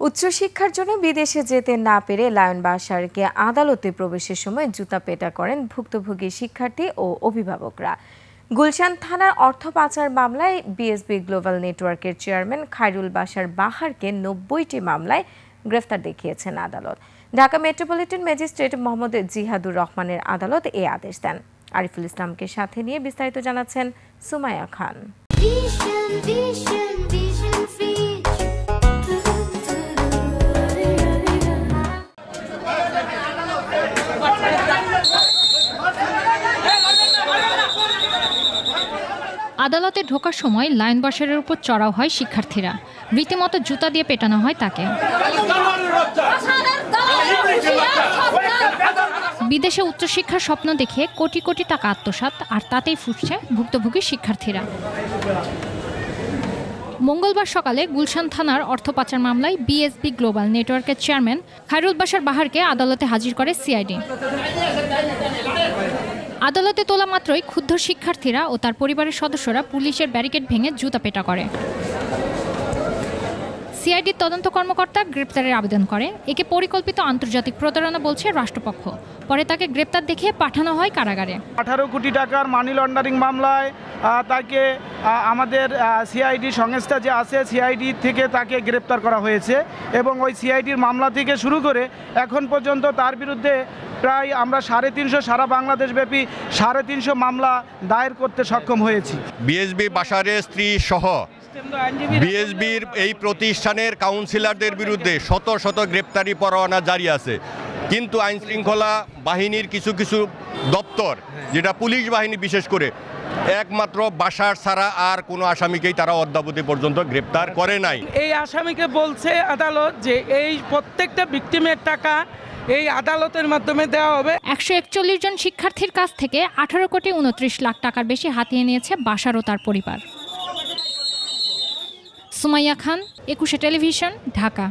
উচ্চশিক্ষার জন্য বিদেশে যেতে না পেরে লায়ন বাশারকে আদালতে প্রবেশের সময় জুতা পেটা করেন ভুক্তভোগী শিক্ষার্থী ও অভিভাবকরা। গুলশান থানার অর্থ পাচার মামলায় বিএসবি গ্লোবাল নেটওয়ার্কের চেয়ারম্যান খায়রুল বাশার বাহারকে ৯০টি মামলায় গ্রেফতার দেখিয়েছেন আদালত। ঢাকা মেট্রোপলিটন ম্যাজিস্ট্রেট মোহাম্মদ জিহাদুর রহমানের আদালত এই আদেশ দেন। আরিফুল ইসলামকে সাথে নিয়ে বিস্তারিত জানাচ্ছেন সুমাইয়া খান। আদালতে ঢোকার সময় লায়ন বাশারের উপর চড়াও হয় শিক্ষার্থীরা। রীতিমতো জুতা দিয়ে পেটানো হয় তাকে। বিদেশে উচ্চশিক্ষার স্বপ্ন দেখে কোটি কোটি টাকা আত্মসাৎ, আর তাতেই ফুটছে ভুক্তভোগী শিক্ষার্থীরা। মঙ্গলবার সকালে গুলশান থানার অর্থ পাচার মামলায় বিএসবি গ্লোবাল নেটওয়ার্কের চেয়ারম্যান খায়রুল বাশার বাহারকে আদালতে হাজির করে সিআইডি। আদালতে তোলা মাত্রই ক্ষুব্ধ শিক্ষার্থীরা ও তার পরিবারের সদস্যরা পুলিশের ব্যারিকেড ভেঙে জুতা পেটা করে। সিআইডির তদন্ত কর্মকর্তা গ্রেপ্তারের আবেদন করে। একে পরিকল্পিত আন্তর্জাতিক প্রতারণা বলছে রাষ্ট্রপক্ষ। পরে তাকে গ্রেপ্তার দেখিয়ে পাঠানো হয় কারাগারে। 18 কোটি টাকার মানি লন্ডারিং মামলায় তাকে আমাদের সিআইডি সংস্থা যে আছে সিআইডি থেকে তাকে গ্রেপ্তার করা হয়েছে এবং ওই সিআইডির মামলা থেকে শুরু করে এখন পর্যন্ত তার বিরুদ্ধে প্রায় আমরা 350 সারা বাংলাদেশব্যাপী 350 মামলা দায়ের করতে সক্ষম হয়েছি। বিএসবি বাশারের স্ত্রী সহ বিএসবির এই প্রতিষ্ঠানের কাউন্সিলরদের বিরুদ্ধে শত শত গ্রেপ্তারি পরোয়ানা জারি আছে, কিন্তু আইন শৃঙ্খলা বাহিনীর কিছু কিছু দপ্তর, যেটা পুলিশ বাহিনী বিশেষ করে, একমাত্র বাশার ছাড়া আর কোনো আসামিকেই তারা অদ্যাবধি পর্যন্ত গ্রেপ্তার করে নাই। এই আসামিকে বলছে আদালত যে এই প্রত্যেকটা ভিকটিমের টাকা এই আদালতের মাধ্যমে দেওয়া হবে। 141 জন শিক্ষার্থীর কাছ থেকে 18 কোটি 29 লাখ টাকার বেশি হাতিয়ে নিয়েছে বাশার ও তার পরিবার। সুমাইয়া খান, 21 টেলিভিশন, ঢাকা।